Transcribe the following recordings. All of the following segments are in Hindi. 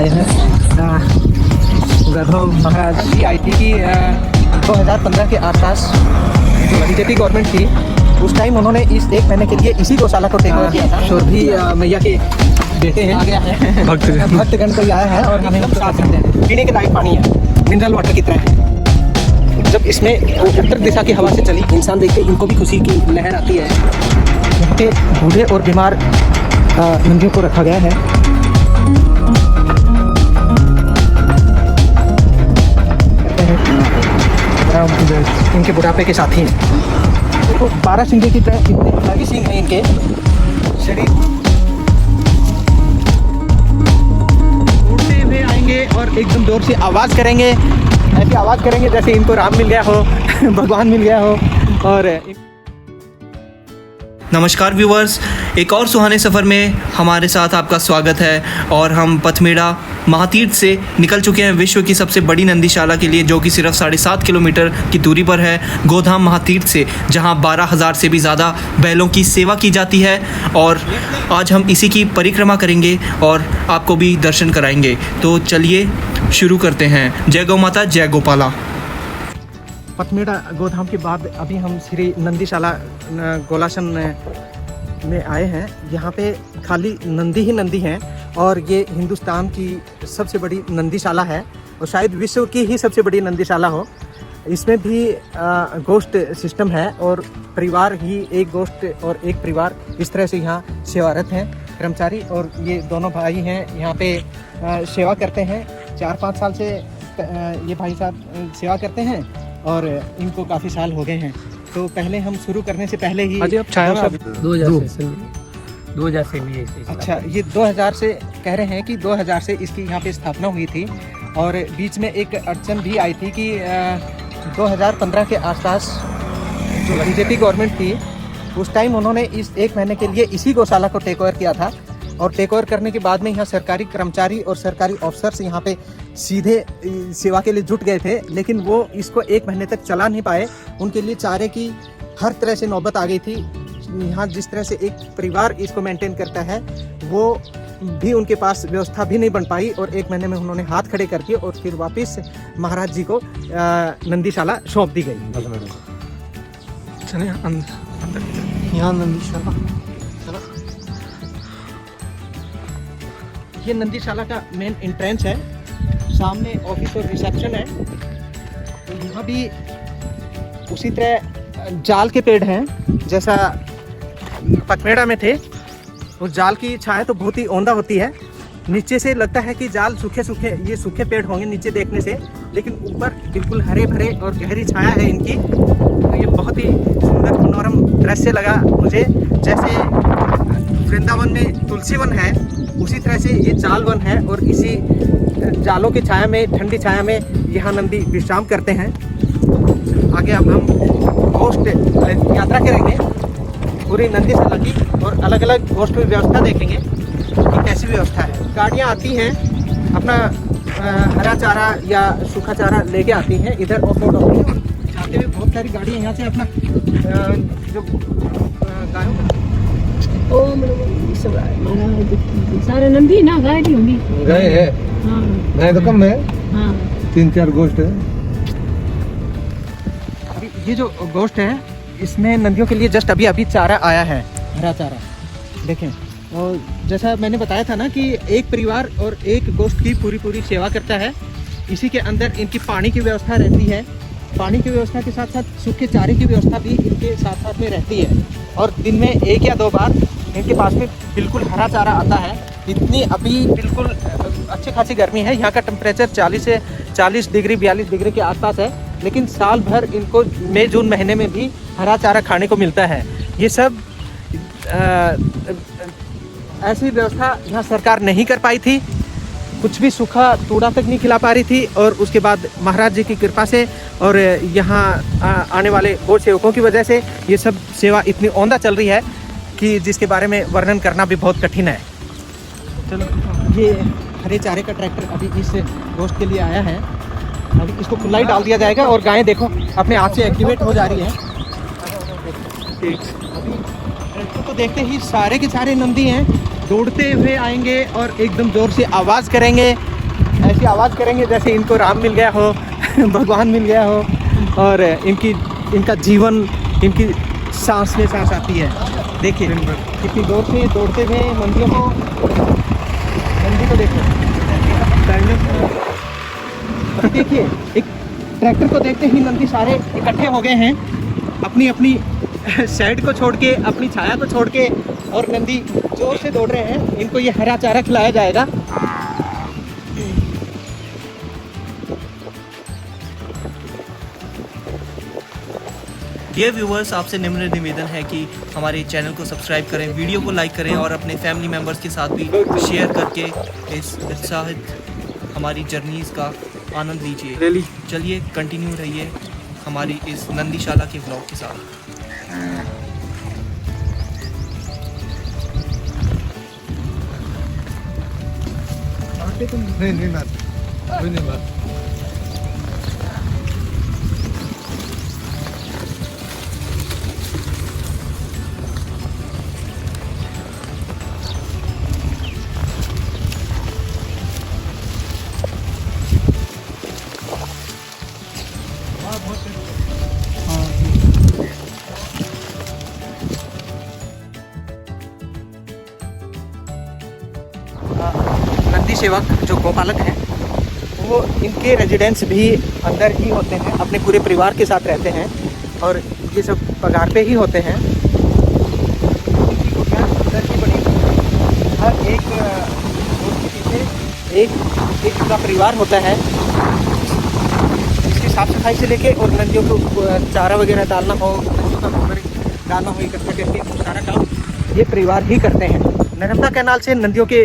आए हैं वैभव महाराज की आईटी की 2015 के आसपास जो बीजेपी गवर्नमेंट थी उस टाइम उन्होंने इस एक महीने के लिए इसी गौशाला को टेक ओवर किया था। शोरभी मैया के बेटे हैं, आ गया है भक्तगण कोई आया है और हमें साथ करते हैं। पीने के लायक पानी है, मिनरल वाटर की तरह है। जब इसमें उत्तर दिशा की हवा से चली, इंसान देख के इनको भी खुशी की लहर आती है। यहाँ पे बूढ़े और बीमार नंदियों को रखा गया है। इनके बुढ़ापे के साथ ही तो 12 सिंगे की तरह इतने अलग सिंह हैं इनके शरीर। उड़ते हुए आएंगे और एकदम जोर से आवाज़ करेंगे, ऐसी आवाज़ करेंगे जैसे इनको राम मिल गया हो, भगवान मिल गया हो। और नमस्कार व्यूवर्स, एक और सुहाने सफ़र में हमारे साथ आपका स्वागत है। और हम पथमेड़ा महातीर्थ से निकल चुके हैं विश्व की सबसे बड़ी नंदीशाला के लिए, जो कि सिर्फ 7.5 किलोमीटर की दूरी पर है गोधाम महातीर्थ से, जहां 12,000 से भी ज़्यादा बैलों की सेवा की जाती है। और आज हम इसी की परिक्रमा करेंगे और आपको भी दर्शन कराएंगे। तो चलिए शुरू करते हैं। जय गौ माता, जय गोपाला। पथमेड़ा गोधाम के बाद अभी हम श्री नंदीशाला गोलासन में आए हैं। यहाँ पे खाली नंदी ही नंदी हैं और ये हिंदुस्तान की सबसे बड़ी नंदीशाला है और शायद विश्व की ही सबसे बड़ी नंदीशाला हो। इसमें भी गोष्ठ सिस्टम है और परिवार ही एक गोष्ठ और एक परिवार इस तरह से यहाँ सेवारत हैं कर्मचारी। और ये दोनों भाई हैं, यहाँ पे सेवा करते हैं। 4-5 साल से ये भाई साहब सेवा करते हैं और इनको काफ़ी साल हो गए हैं। तो पहले हम शुरू करने से पहले ही 2000 से भी है। अच्छा, ये 2000 से कह रहे हैं कि 2000 से इसकी यहाँ पे स्थापना हुई थी। और बीच में एक अड़चन भी आई थी कि 2015 के आसपास जो बीजेपी गवर्नमेंट थी उस टाइम उन्होंने इस एक महीने के लिए इसी गौशाला को टेक ओवर किया था। और टेक ओवर करने के बाद में यहाँ सरकारी कर्मचारी और सरकारी अफसर्स यहाँ पे सीधे सेवा के लिए जुट गए थे, लेकिन वो इसको एक महीने तक चला नहीं पाए। उनके लिए चारे की हर तरह से नौबत आ गई थी। यहाँ जिस तरह से एक परिवार इसको मेंटेन करता है वो भी उनके पास व्यवस्था भी नहीं बन पाई। और एक महीने में उन्होंने हाथ खड़े करके और फिर वापस महाराज जी को नंदीशाला सौंप दी गई। यहाँ नंदीशाला, ये नंदीशाला का मेन एंट्रेंस है। सामने ऑफिस और रिसेप्शन है। तो यहाँ भी उसी तरह जाल के पेड़ हैं जैसा पथमेड़ा में थे। उस जाल की छाया तो बहुत ही औंधा होती है। नीचे से लगता है कि जाल ये सूखे पेड़ होंगे नीचे देखने से, लेकिन ऊपर बिल्कुल हरे भरे और गहरी छाया है इनकी। तो ये बहुत ही सुंदर मनोरम दृश्य लगा मुझे। जैसे वृंदावन में तुलसी वन है उसी तरह से ये जाल वन है और इसी जालों की छाया में, ठंडी छाया में यहाँ नंदी विश्राम करते हैं। आगे अब हम गोष्ठ यात्रा करेंगे पूरी नंदीशाला की और अलग अलग गोष्ठ की व्यवस्था देखेंगे कि कैसी व्यवस्था है। गाड़ियाँ आती हैं अपना हरा चारा या सूखा चारा लेके आती हैं इधर ऑफ रोड होती है। जाते हुए बहुत सारी गाड़ियाँ यहाँ से अपना जो गायों सारे नंदी ना गाड़ी होंगी गए है। हाँ। मैं तो कम है। हाँ। 3-4 गोष्ठ है। अभी ये जो गोष्ठ है इसमें नंदियों के लिए जस्ट अभी चारा आया है, हरा चारा देखें। और जैसा मैंने बताया था ना कि एक परिवार और एक गोष्ठ की पूरी सेवा करता है। इसी के अंदर इनकी पानी की व्यवस्था रहती है। पानी की व्यवस्था के साथ साथ सूखे चारे की व्यवस्था भी इनके साथ साथ में रहती है। और दिन में 1 या 2 बार इनके पास में बिल्कुल हरा चारा आता है। इतनी अभी बिल्कुल अच्छी खासी गर्मी है। यहाँ का टेम्परेचर 40 से 40 डिग्री 42 डिग्री के आसपास है, लेकिन साल भर इनको मई जून महीने में भी हरा चारा खाने को मिलता है। ये सब ऐसी व्यवस्था यहाँ सरकार नहीं कर पाई थी। कुछ भी सूखा तूड़ा तक नहीं खिला पा रही थी। और उसके बाद महाराज जी की कृपा से और यहाँ आने वाले गौ सेवकों की वजह से ये सब सेवा इतनी औंधा चल रही है कि जिसके बारे में वर्णन करना भी बहुत कठिन है। चलो, ये हरे चारे का ट्रैक्टर अभी इस गोष्ठ के लिए आया है। अभी इसको खुला ही डाल दिया जाएगा और गायें देखो अपने आप से एक्टिवेट हो जा रही है। अभी ट्रैक्टर को देखते ही सारे के सारे नंदी हैं दौड़ते हुए आएंगे और एकदम ज़ोर से आवाज़ करेंगे ऐसी आवाज़ करेंगे जैसे इनको राम मिल गया हो भगवान मिल गया हो, और इनका जीवन इनकी सांस में सांस आती है। देखिए कितनी जोर से दौड़ते हुए नंदियों को, नंदी को देखो। देखिए एक ट्रैक्टर को देखते ही नंदी सारे इकट्ठे हो गए हैं, अपनी अपनी शेड को छोड़ के, अपनी छाया को छोड़ के, और नंदी जोर से दौड़ रहे हैं। इनको ये हरा चारा खिलाया जाएगा। ये व्यूवर्स, आपसे निम्न निवेदन है कि हमारे चैनल को सब्सक्राइब करें, वीडियो को लाइक करें और अपने फैमिली मेम्बर्स के साथ भी शेयर करके इस उत्साहित हमारी जर्नीज़ का आनंद लीजिए। चलिए कंटिन्यू रहिए हमारी इस नंदीशाला के ब्लॉग के साथ। नहीं बात, कोई नहीं बात। नंदी सेवक जो गोपालक हैं वो इनके रेजिडेंट्स भी अंदर ही होते हैं, अपने पूरे परिवार के साथ रहते हैं, और ये सब पगार पे ही होते हैं। इनकी कुटिया अंदर ही बनी हुई है। हर एक उसके पीछे एक पूरा परिवार होता है, इसकी साफ सफाई से लेके और नदियों को चारा वगैरह डालना हो, नदियों का गोबर डालना हो, इकट्ठा करके सारा काम ये परिवार ही करते हैं। नर्मदा कैनाल से नदियों के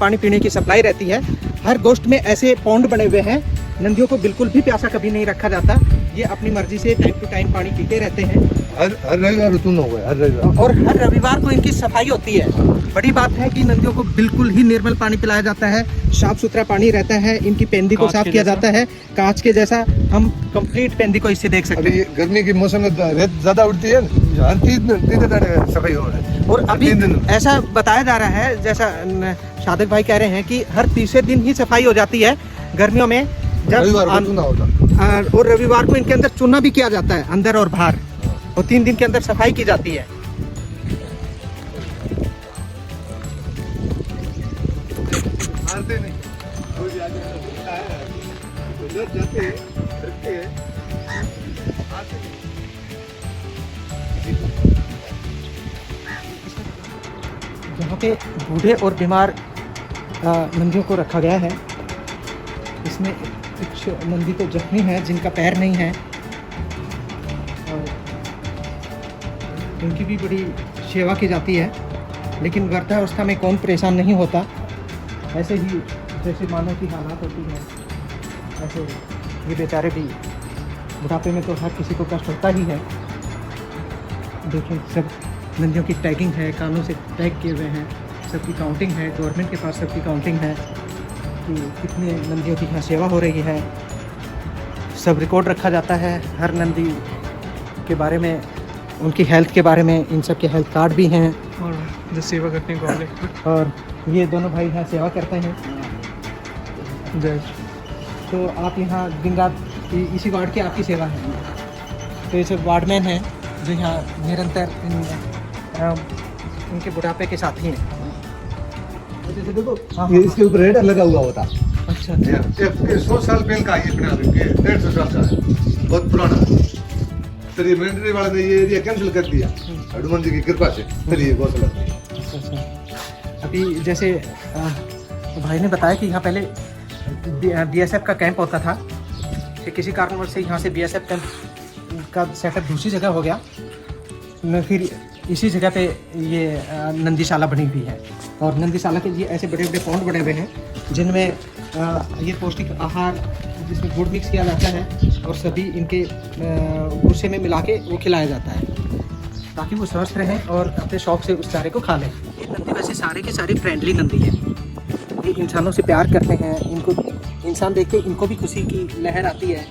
पानी पीने की सप्लाई रहती है। हर गोष्ठ में ऐसे पौंड बने हुए हैं, नदियों को बिल्कुल भी प्यासा कभी नहीं रखा जाता। ये अपनी मर्जी से टाइम टू टाइम पानी पीते रहते हैं। हर रविवार ऋतु हो गया, हर रविवार, और हर रविवार को इनकी सफाई होती है। बड़ी बात है कि नदियों को बिल्कुल ही निर्मल पानी पिलाया जाता है, साफ सुथरा पानी रहता है। इनकी पेंदी को साफ किया जाता है, कांच के जैसा। हम कंप्लीट पेंदी को इससे देख सकते अभी हैं। गर्मी के मौसम में रेत ज्यादा उड़ती है, हर 3 दिन सफाई हो रहा है। और अभी 3 दिन ऐसा बताया जा रहा है, जैसा सादक भाई कह रहे हैं कि हर तीसरे दिन ही सफाई हो जाती है गर्मियों में, रविवार को चुना होता। और रविवार को इनके अंदर चूना भी किया जाता है, अंदर और बाहर, और 3 दिन के अंदर सफाई की जाती है। मारते नहीं, रोज आते हैं, उधर जाते हैं, रखते हैं, आते हैं। यहाँ पे बूढ़े और बीमार नंदियों को रखा गया है। इसमें कुछ नंदी तो जख्मी है जिनका पैर नहीं है, और उनकी भी बड़ी सेवा की जाती है। लेकिन वृद्धावस्था में कौन परेशान नहीं होता, ऐसे ही जैसे मानव की हालात होती है, ऐसे ये बेचारे भी बुढ़ापे में तो हर किसी को कष्ट होता ही है। देखें, सब नदियों की टैगिंग है, कानों से टैग किए हुए हैं, सबकी काउंटिंग है, गवर्नमेंट के पास सबकी काउंटिंग है कि कितने नदियों की यहाँ सेवा हो रही है। सब रिकॉर्ड रखा जाता है हर नदी के बारे में, उनकी हेल्थ के बारे में। इन सब के हेल्थ कार्ड भी हैं, और जो सेवा करने वाले। और ये दोनों भाई यहाँ सेवा करते हैं। जय। तो आप यहाँ दिन रात इसी वार्ड की आपकी सेवा है। तो ये सब वार्डमैन हैं जो यहाँ निरंतर इनके बुढ़ापे के साथी हैं। हाँ, ये इसके ऊपर रेडर लगा हुआ होता। अच्छा ये 100 साल पहले का ये बना, 150 साल का है, बहुत पुराना। फिर ये मिलिट्री वाले ने ये एरिया कैंसिल कर दिया हनुमान जी की कृपा से, फिर ये गौशाला। अच्छा। अभी जैसे भाई ने बताया कि यहाँ पहले बीएसएफ का कैंप होता था, कि किसी कारणवश से यहाँ से बीएसएफ कैंप का सेटअप दूसरी जगह हो गया, फिर इसी जगह पे ये नंदीशाला बनी हुई है। और नंदीशाला के लिए ऐसे बड़े बड़े पौंड बने हुए हैं जिनमें ये पौष्टिक आहार, जिसमें गुड़ मिक्स किया जाता है और सभी इनके भूसे में मिला के वो खिलाया जाता है, ताकि वो स्वस्थ रहें और अपने शौक से उस चारे को खा लें। ये नंदी वैसे सारे के सारे फ्रेंडली नंदी है, ये इंसानों से प्यार करते हैं। इनको इंसान देख के इनको भी खुशी की लहर आती है।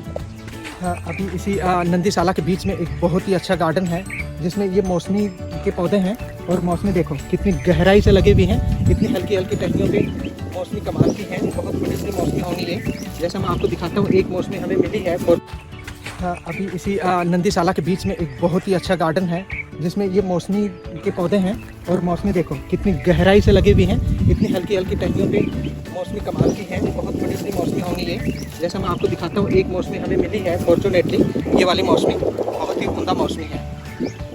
हाँ, अभी इसी नंदीशाला के बीच में एक बहुत ही अच्छा गार्डन है जिसमें ये मौसमी के पौधे हैं और मौसमी देखो कितनी गहराई से लगे हुए हैं, इतनी हल्की हल्की टहनियों पे मौसमी कमाल की है। बहुत बड़ी सी मौसमी होंगी ये। जैसा मैं आपको दिखाता हूँ, एक मौसमी हमें मिली है। और अभी इसी नंदीशाला के बीच में एक बहुत ही अच्छा गार्डन है जिसमें ये मौसमी के पौधे हैं। और मौसमी देखो कितनी गहराई से लगे हुए हैं, इतनी हल्की हल्की टहनियों पे मौसमी कमाल की है। बहुत बड़ी सी मौसमी होंगी ये। जैसा मैं आपको दिखाता हूँ, एक मौसमी हमें मिली है फॉर्चुनेटली, ये वाली मौसमी बहुत ही उम्दा मौसमी है।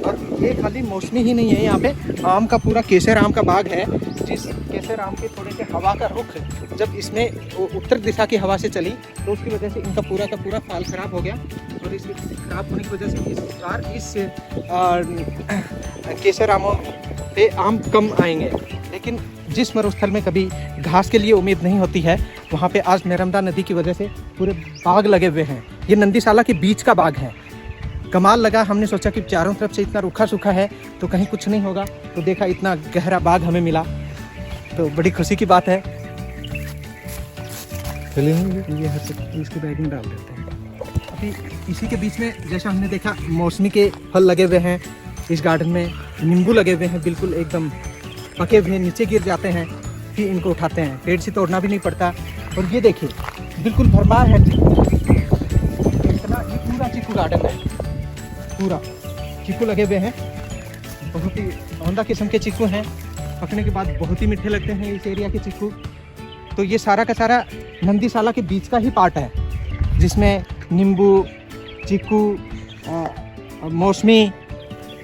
और ये खाली मौसमी ही नहीं है, यहाँ पे आम का पूरा केसर आम का बाग है। जिस केसर आम के थोड़े से हवा का रुख जब इसमें उत्तर दिशा की हवा से चली तो उसकी वजह से इनका पूरा का पूरा फाल खराब हो गया। और इसके खराब होने की वजह से इस बार इस केसर आमों पे आम कम आएंगे। लेकिन जिस मरुस्थल में कभी घास के लिए उम्मीद नहीं होती है, वहाँ पे आज नर्मदा नदी की वजह से पूरे बाग लगे हुए हैं। ये नंदीशाला के बीच का बाग है। कमाल लगा। हमने सोचा कि चारों तरफ से इतना रूखा सूखा है तो कहीं कुछ नहीं होगा, तो देखा इतना गहरा बाग हमें मिला, तो बड़ी खुशी की बात है। ये इसके बैग में डाल देते हैं। अभी इसी के बीच में जैसा हमने देखा मौसमी के फल लगे हुए हैं इस गार्डन में, नींबू लगे हुए हैं बिल्कुल एकदम पके हुए, नीचे गिर जाते हैं, फिर इनको उठाते हैं, पेड़ से तोड़ना भी नहीं पड़ता। और ये देखिए बिल्कुल भरमार है चिक्कू, इतना ये पूरा चिक्कू गार्डन है, पूरा चिक्कू लगे हुए हैं। बहुत ही औंदा किस्म के चिक्कू हैं, पकने के बाद बहुत ही मीठे लगते हैं इस एरिया के चिक्कू। तो ये सारा का सारा नंदीशाला के बीच का ही पार्ट है जिसमें नींबू, चिक्कू, मौसमी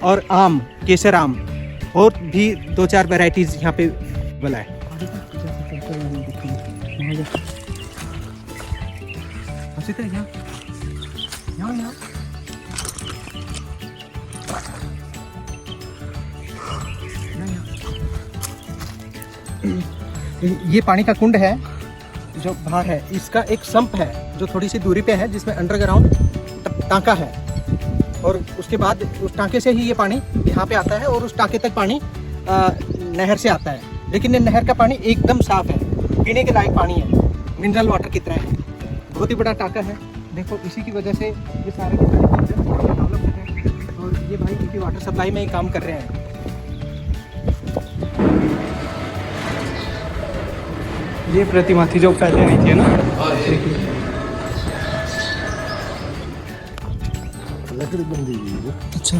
और आम, केसर आम और भी 2-4 वैरायटीज़ यहाँ पे बला है। ये पानी का कुंड है जो बाहर है, इसका एक संप है जो थोड़ी सी दूरी पे है जिसमें अंडरग्राउंड टांका है। और उसके बाद उस टांके से ही ये पानी यहाँ पे आता है और उस टांके तक पानी नहर से आता है। लेकिन ये नहर का पानी एकदम साफ़ है, पीने के लायक पानी है, मिनरल वाटर की तरह है। बहुत ही बड़ा टांका है। देखो इसी की वजह से ये सारे डेवलप हैं और ये भाई इनकी वाटर सप्लाई में ही काम कर रहे हैं। ये प्रतिमा थी जो पहले नहीं थी ना। लकड़ी बंदी हुई है। अच्छा,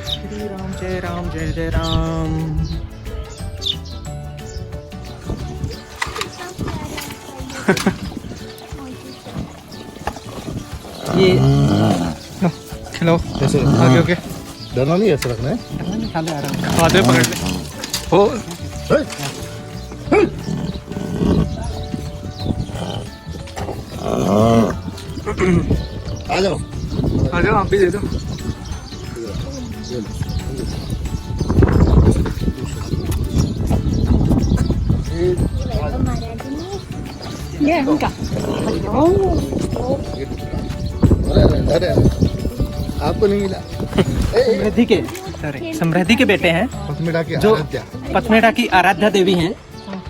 श्री राम जय राम जय जय राम। ये खिलाओ ऐसे आगे ओके, डरना नहीं, ऐसे रखना है। निकाले आ रहा हूँ। हाथ में पकड़ ले। हो आ जाओ। आ जाओ, आप भी दे दो। ये उनका अरे आपको नहीं मिला। समृद्धि के बेटे हैं पथमेड़ा की जो आराध्या। पथमेड़ा की आराध्या देवी हैं,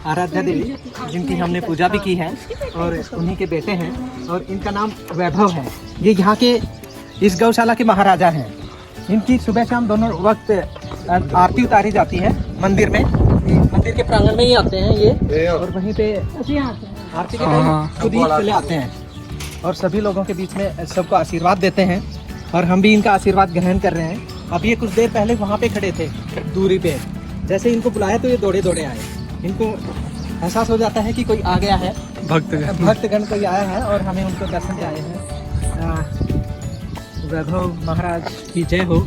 आराध्या देवी जिनकी हमने पूजा भी की है और उन्हीं के बेटे हैं। और इनका नाम वैभव है। ये यहाँ के इस गौशाला के महाराजा हैं। इनकी सुबह शाम दोनों वक्त आरती उतारी जाती है मंदिर में। मंदिर के प्रांगण में ही आते हैं ये और वहीं पे आरती के टाइम खुद ही चले आते हैं और सभी लोगों के बीच में सबको आशीर्वाद देते हैं। और हम भी इनका आशीर्वाद ग्रहण कर रहे हैं। अब ये कुछ देर पहले वहाँ पे खड़े थे दूरी पे, जैसे इनको बुलाया तो ये दौड़े दौड़े आए। इनको एहसास हो जाता है कि कोई आ गया है, भक्तगण कोई आया है और हमें उनको दर्शन के आए हैं। वैभव महाराज की जय हो।